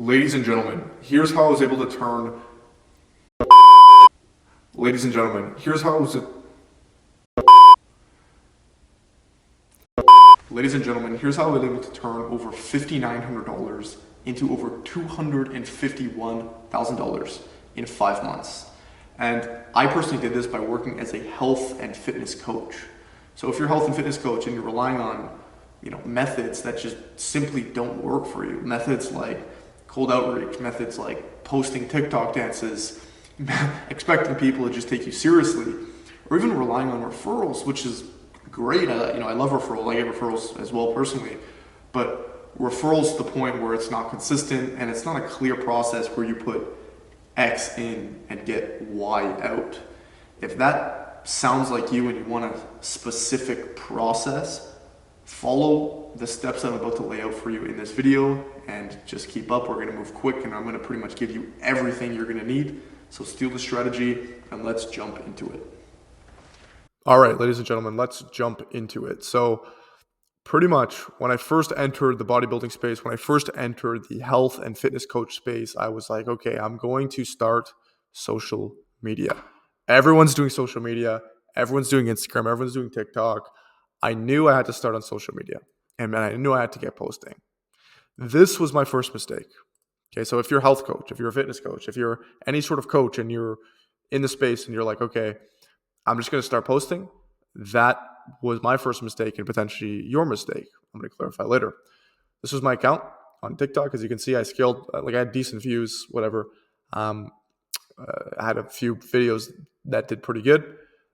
Ladies and gentlemen, here's how I was able to turn. Ladies and gentlemen, here's how I was. Ladies and gentlemen, here's how I was able to turn over $5,900 into over $251,000 in 5 months. And I personally did this by working as a health and fitness coach. So if you're a health and fitness coach and you're relying on, methods that just simply don't work for you, methods like cold outreach, methods like posting TikTok dances, expecting people to just take you seriously, or even relying on referrals, which is great. I love referrals. I get referrals as well personally, but referrals to the point where it's not consistent and it's not a clear process where you put X in and get Y out. If that sounds like you and you want a specific process, follow the steps I'm about to lay out for you in this video and just keep up. We're going to move quick and I'm going to pretty much give you everything you're going to need. So steal the strategy and let's jump into it. All right, ladies and gentlemen, let's jump into it. So pretty much when I first entered the bodybuilding space, when I first entered the health and fitness coach space, I was like, okay, I'm going to start social media. Everyone's doing social media. Everyone's doing Instagram. Everyone's doing TikTok. I knew I had to start on social media and I knew I had to get posting. This was my first mistake. Okay, so if you're a health coach, if you're a fitness coach, if you're any sort of coach and you're in the space and you're like, okay, I'm just going to start posting, that was my first mistake and potentially your mistake. I'm going to clarify later. This was my account on TikTok. As you can see, I scaled, I had decent views, whatever. I had a few videos that did pretty good,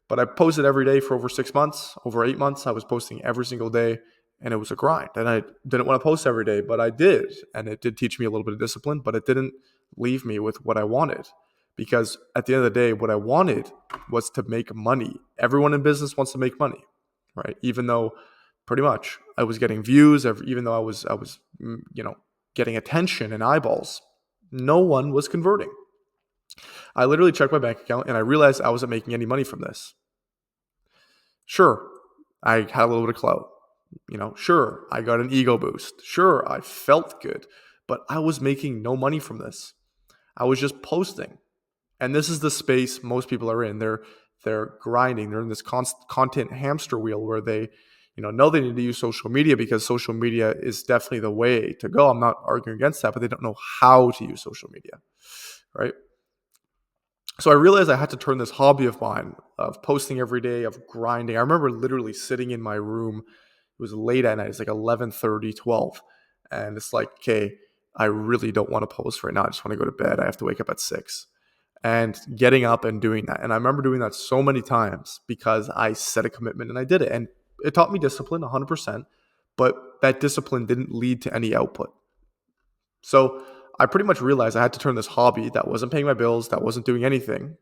but I posted every day for over 6 months, over 8 months. I was posting every single day and it was a grind. And I didn't want to post every day, but I did. And it did teach me a little bit of discipline, but it didn't leave me with what I wanted. Because at the end of the day, what I wanted was to make money. Everyone in business wants to make money, right? Even though pretty much I was getting views, even though I was getting attention and eyeballs, no one was converting. I literally checked my bank account and I realized I wasn't making any money from this. Sure, I had a little bit of clout. Sure, I got an ego boost. Sure, I felt good, but I was making no money from this. I was just posting. And this is the space most people are in. They're grinding. They're in this content hamster wheel where they, know they need to use social media because social media is definitely the way to go. I'm not arguing against that, but they don't know how to use social media, right? So I realized I had to turn this hobby of mine of posting every day, of grinding. I remember literally sitting in my room. It was late at night. It's like 11:30, 12. And it's like, okay, I really don't want to post right now. I just want to go to bed. I have to wake up at 6. And getting up and doing that. And I remember doing that so many times because I set a commitment and I did it. And it taught me discipline 100%, but that discipline didn't lead to any output. So I pretty much realized I had to turn this hobby that wasn't paying my bills, that wasn't doing anything,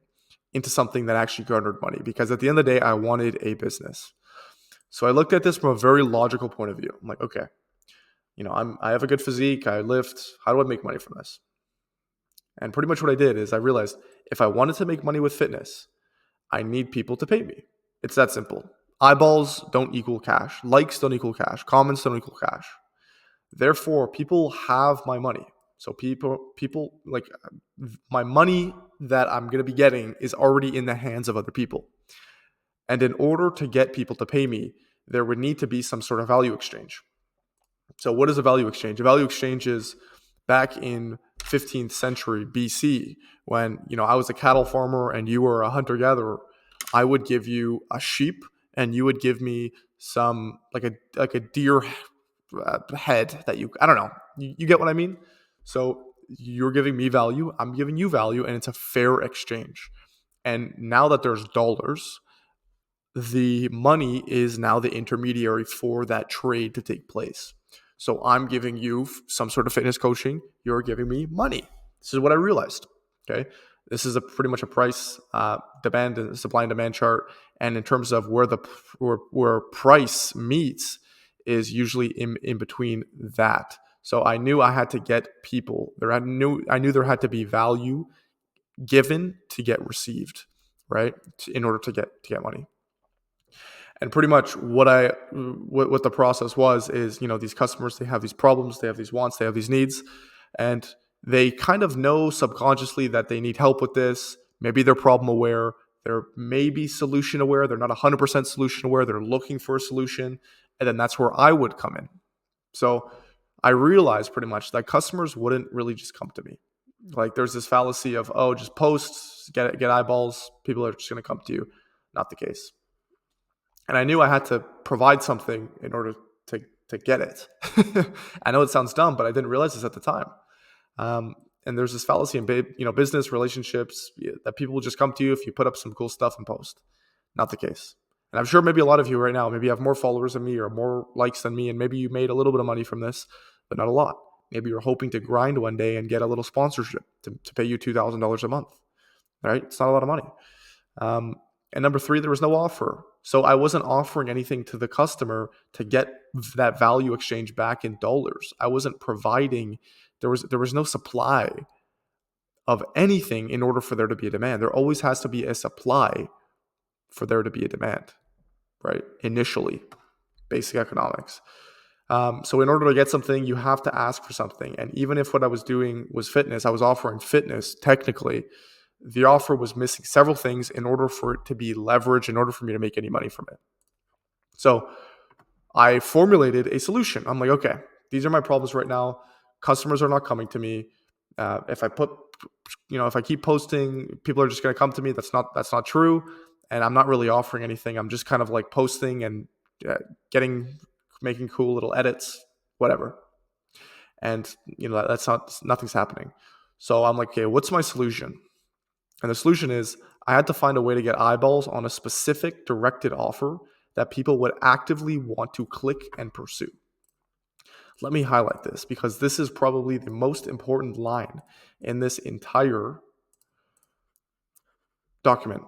into something that actually garnered money. Because at the end of the day, I wanted a business. So I looked at this from a very logical point of view. I'm like, okay, I have a good physique, I lift. How do I make money from this? And pretty much what I did is I realized if I wanted to make money with fitness, I need people to pay me. It's that simple. Eyeballs don't equal cash. Likes don't equal cash. Comments don't equal cash. Therefore, people have my money. So people like my money that I'm going to be getting is already in the hands of other people. And in order to get people to pay me, there would need to be some sort of value exchange. So what is a value exchange? A value exchange is back in 15th century BC when, I was a cattle farmer and you were a hunter gatherer. I would give you a sheep and you would give me some like a deer head that I don't know. You get what I mean? So you're giving me value, I'm giving you value, and it's a fair exchange. And now that there's dollars, the money is now the intermediary for that trade to take place. So I'm giving you some sort of fitness coaching. You're giving me money. This is what I realized. Okay. This is pretty much a price demand and supply and demand chart. And in terms of where price meets is usually in between that. So I knew I had to get people there. I knew there had to be value given to get received, right? In order to get money. And pretty much what the process was is, these customers, they have these problems, they have these wants, they have these needs. And they kind of know subconsciously that they need help with this. Maybe they're problem aware. They're maybe solution aware. They're not 100% solution aware. They're looking for a solution. And then that's where I would come in. So I realized pretty much that customers wouldn't really just come to me. Like there's this fallacy of, oh, just post, get eyeballs. People are just going to come to you. Not the case. And I knew I had to provide something in order to get it. I know it sounds dumb, but I didn't realize this at the time. And there's this fallacy in business relationships that people will just come to you if you put up some cool stuff and post. Not the case. And I'm sure maybe a lot of you right now, maybe you have more followers than me or more likes than me, and maybe you made a little bit of money from this, but not a lot. Maybe you're hoping to grind one day and get a little sponsorship to pay you $2,000 a month. Right? It's not a lot of money. And number 3, there was no offer. So I wasn't offering anything to the customer to get that value exchange back in dollars. I wasn't providing, there was no supply of anything in order for there to be a demand. There always has to be a supply for there to be a demand, right? Initially, basic economics. So in order to get something, you have to ask for something. And even if what I was doing was fitness, I was offering fitness technically, the offer was missing several things in order for it to be leveraged, in order for me to make any money from it. So I formulated a solution. I'm like, okay, these are my problems right now. Customers are not coming to me. If I keep posting, people are just going to come to me. That's not true. And I'm not really offering anything. I'm just kind of like posting and making cool little edits, whatever. And nothing's happening. So I'm like, okay, what's my solution? And the solution is I had to find a way to get eyeballs on a specific directed offer that people would actively want to click and pursue. Let me highlight this because this is probably the most important line in this entire document.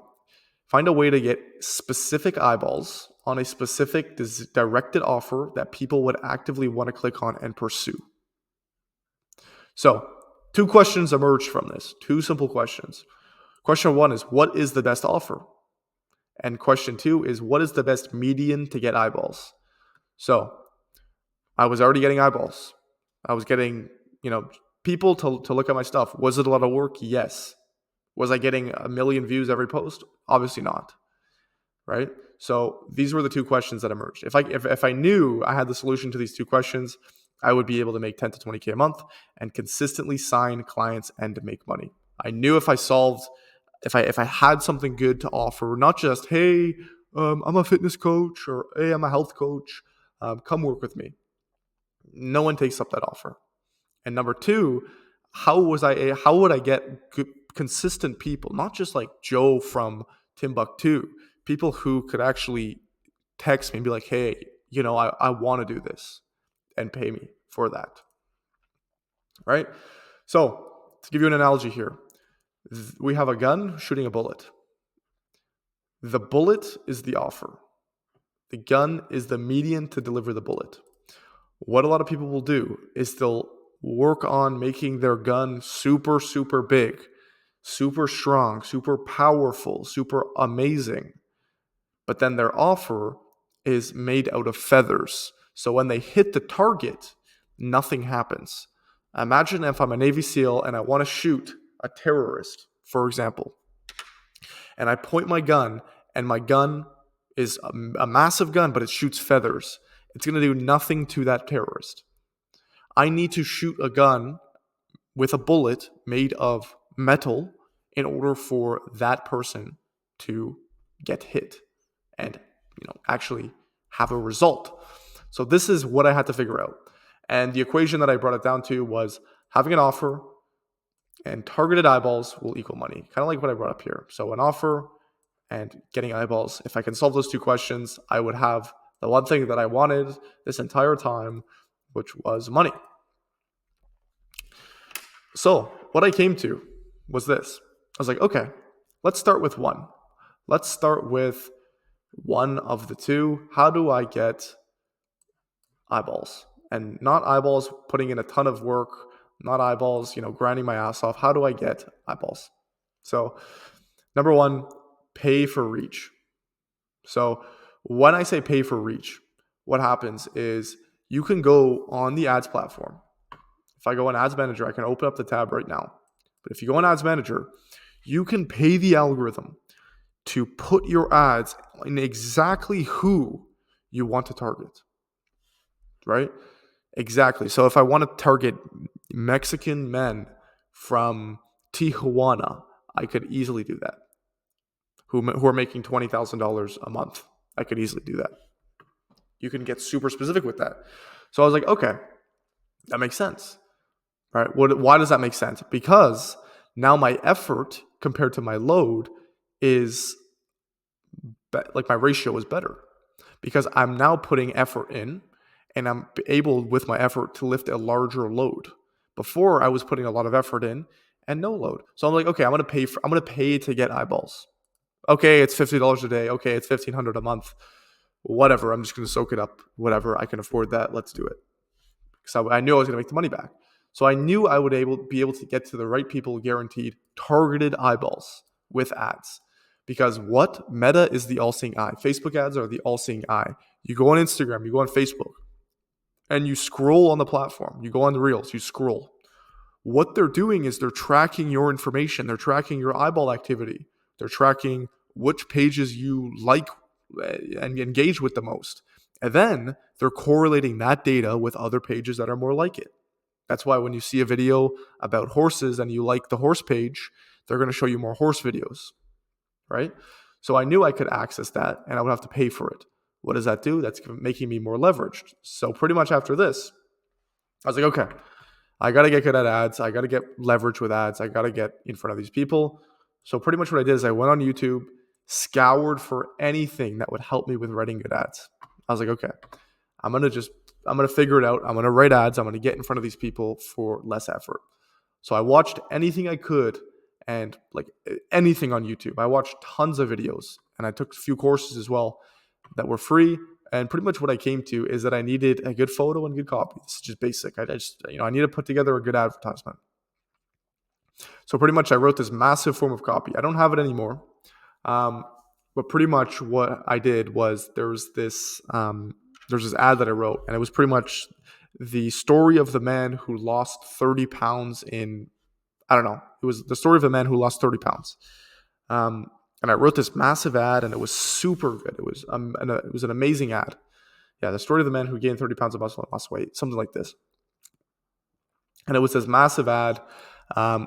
Find a way to get specific eyeballs on a specific directed offer that people would actively want to click on and pursue. So 2 questions emerged from this, 2 simple questions. Question 1 is, what is the best offer? And question 2 is, what is the best median to get eyeballs? So I was already getting eyeballs. I was getting, people to look at my stuff. Was it a lot of work? Yes. Was I getting 1 million views every post? Obviously not. Right? So these were the 2 questions that emerged. If I knew I had the solution to these 2 questions, I would be able to make 10 to 20K a month and consistently sign clients and to make money. I knew if I had something good to offer, not just, hey, I'm a fitness coach, or hey, I'm a health coach, come work with me. No one takes up that offer. And number 2, how would I get consistent people, not just like Joe from Timbuktu, people who could actually text me and be like, hey, I want to do this and pay me for that. Right? So to give you an analogy here, we have a gun shooting a bullet. The bullet is the offer. The gun is the medium to deliver the bullet. What a lot of people will do is they'll work on making their gun super, super big, super strong, super powerful, super amazing. But then their offer is made out of feathers. So when they hit the target, nothing happens. Imagine if I'm a Navy SEAL and I want to shoot a terrorist, for example, and I point my gun, and my gun is a massive gun, but it shoots feathers. It's going to do nothing to that terrorist. I need to shoot a gun with a bullet made of metal in order for that person to get hit and actually have a result. So this is what I had to figure out. And the equation that I brought it down to was having an offer and targeted eyeballs will equal money. Kind of like what I brought up here. So an offer and getting eyeballs. If I can solve those 2 questions, I would have the one thing that I wanted this entire time, which was money. So what I came to was this. I was like, okay, let's start with 1. Let's start with one of the 2. How do I get eyeballs? And not eyeballs putting in a ton of work, not eyeballs, grinding my ass off. How do I get eyeballs? So number 1, pay for reach. So when I say pay for reach, what happens is you can go on the ads platform, If I go in Ads Manager, I can open up the tab right now. But if you go in Ads Manager, you can pay the algorithm to put your ads in exactly who you want to target, right? Exactly. So if I want to target Mexican men from Tijuana, I could easily do that. Who are making $20,000 a month. I could easily do that. You can get super specific with that. So I was like, okay, that makes sense, right? Why does that make sense? Because now my effort compared to my load is like my ratio is better because I'm now putting effort in and I'm able with my effort to lift a larger load. Before I was putting a lot of effort in and no load. So I'm like, okay, I'm going to pay to get eyeballs. Okay, it's $50 a day. Okay, it's $1,500 a month. Whatever, I'm just going to soak it up. Whatever, I can afford that. Let's do it. Because I knew I was going to make the money back. So I knew I would be able to get to the right people guaranteed targeted eyeballs with ads. Because what? Meta is the all-seeing eye. Facebook ads are the all-seeing eye. You go on Instagram, you go on Facebook, and you scroll on the platform. You go on the Reels, you scroll. What they're doing is they're tracking your information. They're tracking your eyeball activity. They're tracking which pages you like and engage with the most. And then they're correlating that data with other pages that are more like it. That's why when you see a video about horses and you like the horse page, they're going to show you more horse videos, right? So I knew I could access that and I would have to pay for it. What does that do? That's making me more leveraged. So pretty much after this, I was like, okay, I got to get good at ads. I got to get leverage with ads. I got to get in front of these people. So pretty much what I did is I went on YouTube, scoured for anything that would help me with writing good ads. I was like, okay, I'm going to figure it out. I'm going to write ads. I'm going to get in front of these people for less effort. So I watched anything I could and like anything on YouTube. I watched tons of videos and I took a few courses as well that were free. And pretty much what I came to is that I needed a good photo and good copy. This is just basic. I need to put together a good advertisement. So pretty much I wrote this massive form of copy. I don't have it anymore. But pretty much what I did was there's this ad that I wrote, and it was pretty much the story of the man who lost 30 pounds in, I don't know, it was the story of a man who lost 30 pounds. And I wrote this massive ad, and it was super good. It was an amazing ad. Yeah, the story of the man who gained 30 pounds of muscle and lost weight, something like this. And it was this massive ad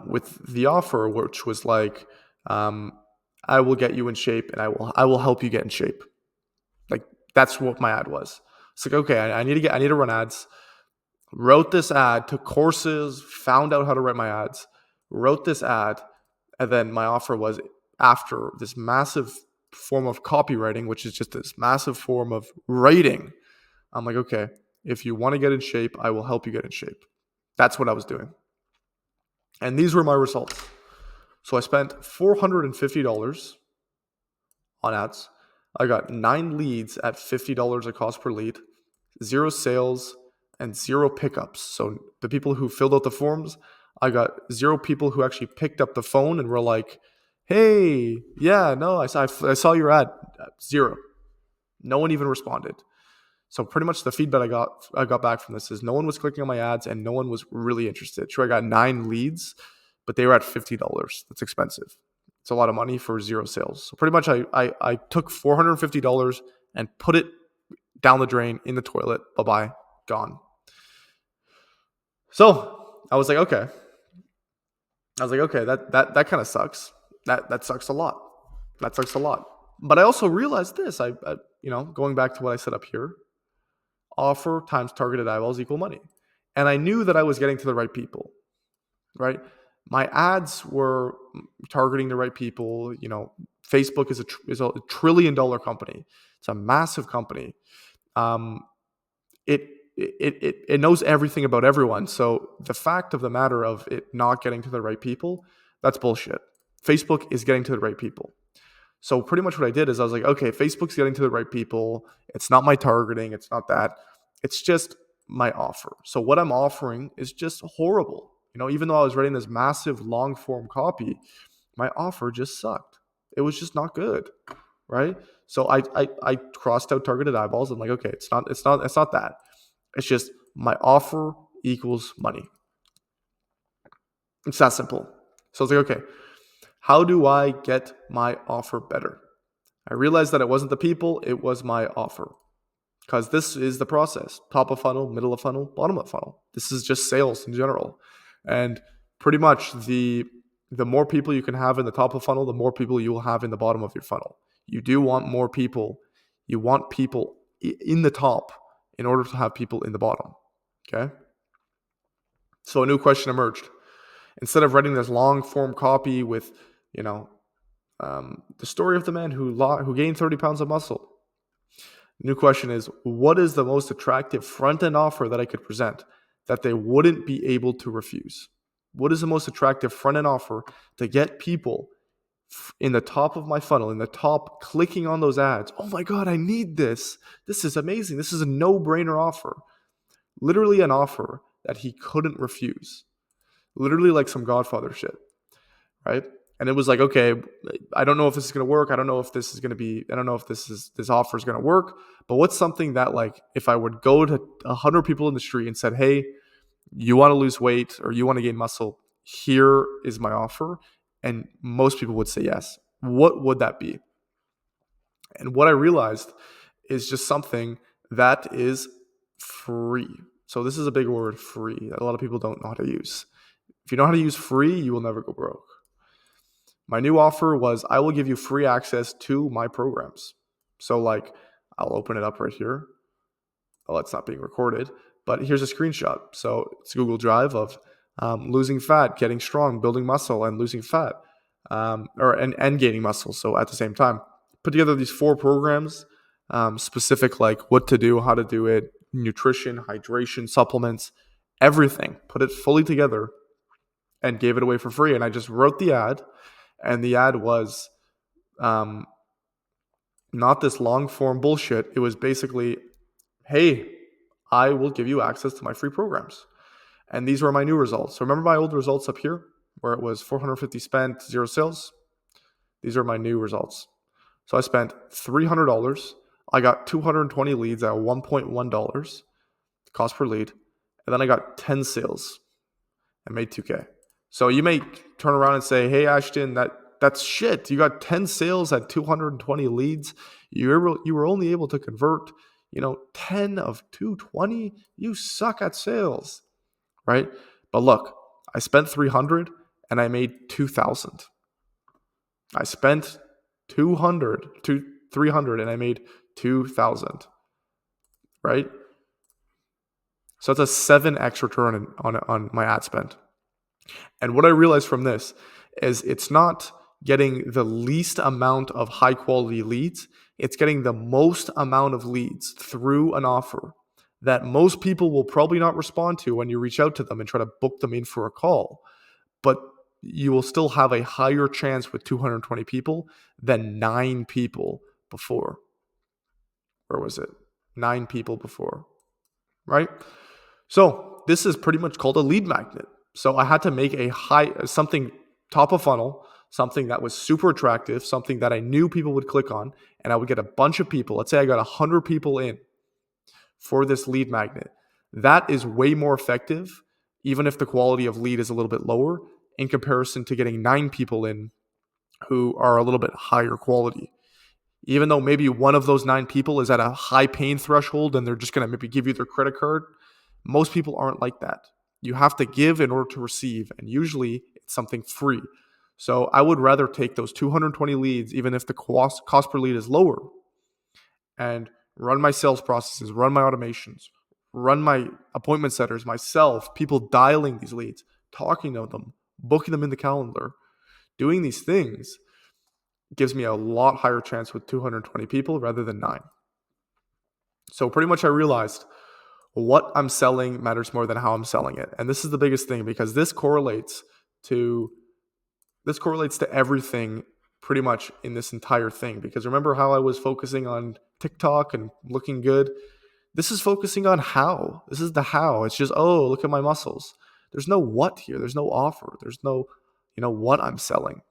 with the offer, which was like, I will get you in shape, and I will help you get in shape. Like that's what my ad was. It's like, okay, I need to run ads. Wrote this ad, took courses, found out how to write my ads, wrote this ad, and then my offer was after this massive form of copywriting, which is just this massive form of writing. I'm like, okay, if you want to get in shape, I will help you get in shape. That's what I was doing. And these were my results. So I spent $450 on ads. I got 9 leads at $50 a cost per lead, 0 sales, and 0 pickups. So the people who filled out the forms, I got 0 people who actually picked up the phone and were like, hey, yeah, no, I saw your ad. 0. No one even responded. So pretty much the feedback I got back from this is no one was clicking on my ads and no one was really interested. Sure, I got 9 leads, but they were at $50. That's expensive. It's a lot of money for 0 sales. So pretty much I took $450 and put it down the drain in the toilet. Bye-bye, gone. So I was like, okay. That kind of sucks. That sucks a lot. That sucks a lot. But I also realized this. I going back to what I said up here, offer times targeted eyeballs equal money. And I knew that I was getting to the right people, right? My ads were targeting the right people. Facebook is a $1 trillion company. It's a massive company. It knows everything about everyone. So the fact of the matter of it not getting to the right people, that's bullshit. Facebook is getting to the right people. So pretty much what I did is I was like, okay, Facebook's getting to the right people. It's not my targeting. It's not that. It's just my offer. So what I'm offering is just horrible. Even though I was writing this massive long form copy, my offer just sucked. It was just not good, right? So I crossed out targeted eyeballs. I'm like, okay, it's not that. It's just my offer equals money. It's that simple. So it's like, okay, how do I get my offer better? I realized that it wasn't the people, it was my offer. Because this is the process: top of funnel, middle of funnel, bottom of funnel. This is just sales in general. And pretty much the more people you can have in the top of funnel, the more people you will have in the bottom of your funnel. You do want more people. You want people in the top in order to have people in the bottom. Okay? So a new question emerged. Instead of writing this long form copy with, you know, the story of the man who gained 30 pounds of muscle. New question is, what is the most attractive front end offer that I could present that they wouldn't be able to refuse? What is the most attractive front end offer to get people in the top of my funnel, in the top, clicking on those ads? Oh my God, I need this. This is amazing. This is a no brainer offer. Literally an offer that he couldn't refuse. Literally like some Godfather shit, right? And it was like, okay, I don't know if this is going to work. I don't know if this offer is going to work. But what's something that, like, if I would go to 100 people in the street and said, hey, you want to lose weight or you want to gain muscle, here is my offer. And most people would say yes. What would that be? And what I realized is just something that is free. So this is a big word, free, that a lot of people don't know how to use. If you know how to use free, you will never go broke. My new offer was, I will give you free access to my programs. So like, I'll open it up right here. Oh, it's not being recorded, but here's a screenshot. So it's Google Drive of losing fat, getting strong, building muscle, and losing fat, and gaining muscle. So at the same time, put together these 4 programs, specific, like what to do, how to do it, nutrition, hydration, supplements, everything. Put it fully together and gave it away for free. And I just wrote the ad. And the ad was not this long form bullshit. It was basically, hey, I will give you access to my free programs. And these were my new results. So remember my old results up here where it was 450 spent, 0 sales? These are my new results. So I spent $300. I got 220 leads at $1.1 cost per lead. And then I got 10 sales and made 2K. So you may turn around and say, hey, Ashton, that's shit. You got 10 sales at 220 leads. You were only able to convert, 10 of 220. You suck at sales, right? But look, I spent 300 and I made 2,000. I spent 300 and I made 2,000, right? So it's a 7x return on my ad spend. And what I realized from this is it's not getting the least amount of high quality leads. It's getting the most amount of leads through an offer that most people will probably not respond to when you reach out to them and try to book them in for a call. But you will still have a higher chance with 220 people than 9 people before. Where was it? 9 people before, right? So this is pretty much called a lead magnet. So I had to make something top of funnel, something that was super attractive, something that I knew people would click on, and I would get a bunch of people. Let's say I got 100 people in for this lead magnet. That is way more effective, even if the quality of lead is a little bit lower, in comparison to getting 9 people in who are a little bit higher quality. Even though maybe one of those 9 people is at a high pain threshold and they're just going to maybe give you their credit card, most people aren't like that. You have to give in order to receive, and usually it's something free. So I would rather take those 220 leads, even if the cost per lead is lower, and run my sales processes, run my automations, run my appointment setters myself, people dialing these leads, talking to them, booking them in the calendar, doing these things gives me a lot higher chance with 220 people rather than 9. So pretty much I realized what I'm selling matters more than how I'm selling it. And this is the biggest thing, because this correlates to everything pretty much in this entire thing. Because remember how I was focusing on TikTok and looking good? This is focusing on how. This is the how. It's just, oh, look at my muscles. There's no what here. There's no offer. There's no, what I'm selling,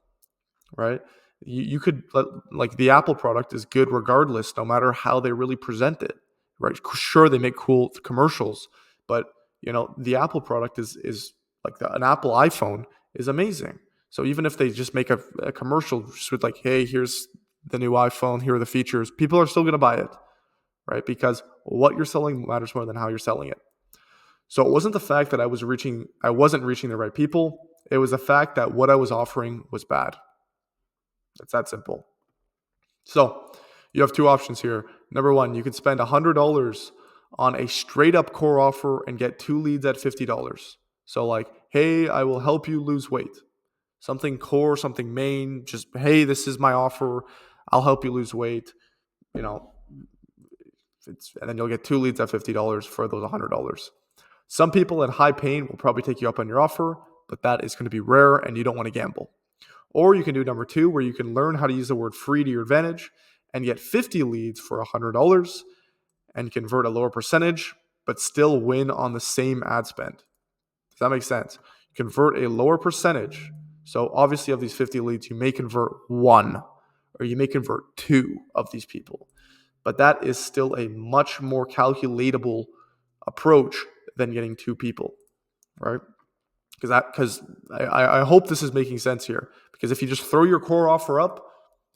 right? You could, like, the Apple product is good regardless, no matter how they really present it, right? Sure, they make cool commercials, but the Apple product is like an Apple iPhone is amazing. So even if they just make a commercial just with like, hey, here's the new iPhone, here are the features, people are still going to buy it, right? Because what you're selling matters more than how you're selling it. So it wasn't the fact that I wasn't reaching the right people. It was the fact that what I was offering was bad. It's that simple. So you have two options here. Number one, you could spend $100 on a straight up core offer and get 2 leads at $50. So like, hey, I will help you lose weight. Something core, something main, just, hey, this is my offer. I'll help you lose weight. You know, and then you'll get 2 leads at $50 for those $100. Some people at high pain will probably take you up on your offer, but that is going to be rare and you don't want to gamble. Or you can do number two, where you can learn how to use the word free to your advantage and get 50 leads for $100 and convert a lower percentage, but still win on the same ad spend. Does that make sense? Convert a lower percentage. So obviously of these 50 leads, you may convert 1 or you may convert 2 of these people. But that is still a much more calculatable approach than getting 2 people, right? Because I hope this is making sense here. Because if you just throw your core offer up,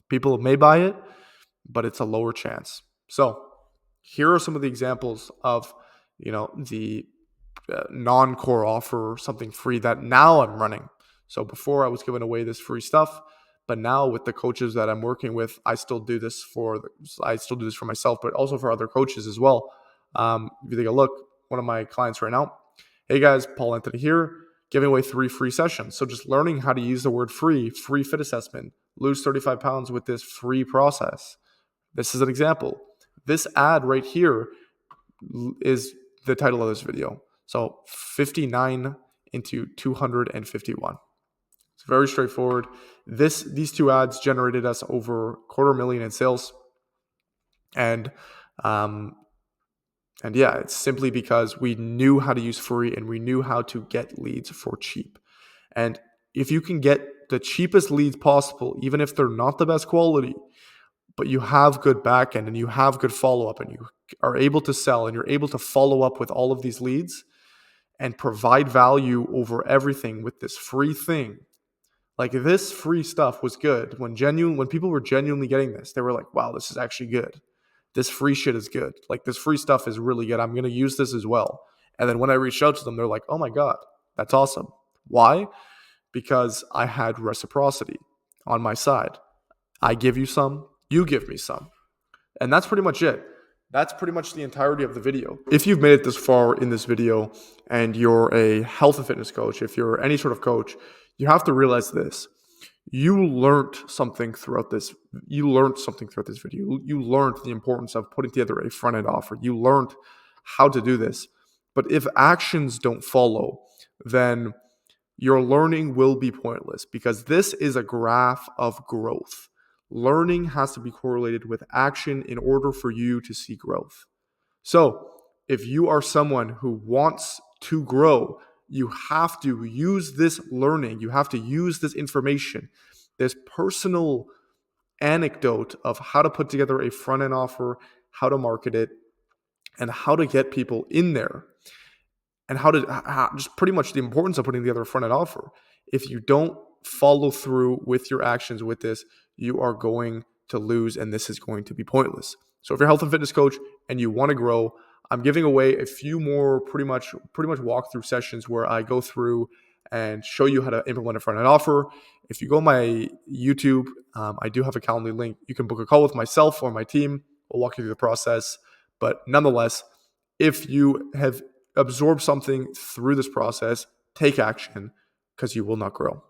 people may buy it, but it's a lower chance. So here are some of the examples of, the non-core offer, something free that now I'm running. So before I was giving away this free stuff, but now with the coaches that I'm working with, I still do this for myself, but also for other coaches as well. If you take a look, one of my clients right now, hey guys, Paul Anthony here, giving away 3 free sessions. So just learning how to use the word free fit assessment, lose 35 pounds with this free process. This is an example. This ad right here is the title of this video. So 59 into 251. It's very straightforward. These 2 ads generated us over $250,000 in sales. And yeah, it's simply because we knew how to use free and we knew how to get leads for cheap. And if you can get the cheapest leads possible, even if they're not the best quality, but you have good backend and you have good follow-up and you are able to sell and you're able to follow up with all of these leads and provide value over everything with this free thing. Like this free stuff was good. When people were genuinely getting this, they were like, wow, this is actually good. This free shit is good. Like this free stuff is really good. I'm going to use this as well. And then when I reached out to them, they're like, oh my God, that's awesome. Why? Because I had reciprocity on my side. I give you some, you give me some. And that's pretty much it. That's pretty much the entirety of the video. If you've made it this far in this video and you're a health and fitness coach, if you're any sort of coach, you have to realize this. You learned something throughout this video. You learned the importance of putting together a front-end offer. You learned how to do this. But if actions don't follow, then your learning will be pointless because this is a graph of growth. Learning has to be correlated with action in order for you to see growth. So if you are someone who wants to grow, you have to use this learning. You have to use this information, this personal anecdote of how to put together a front-end offer, how to market it, and how to get people in there, and just pretty much the importance of putting together a front-end offer. If you don't follow through with your actions with this, you are going to lose, and this is going to be pointless. So if you're a health and fitness coach and you want to grow, I'm giving away a few more pretty much walkthrough sessions where I go through and show you how to implement a front-end offer. If you go on my YouTube, I do have a Calendly link. You can book a call with myself or my team. We'll walk you through the process. But nonetheless, if you have absorbed something through this process, take action because you will not grow.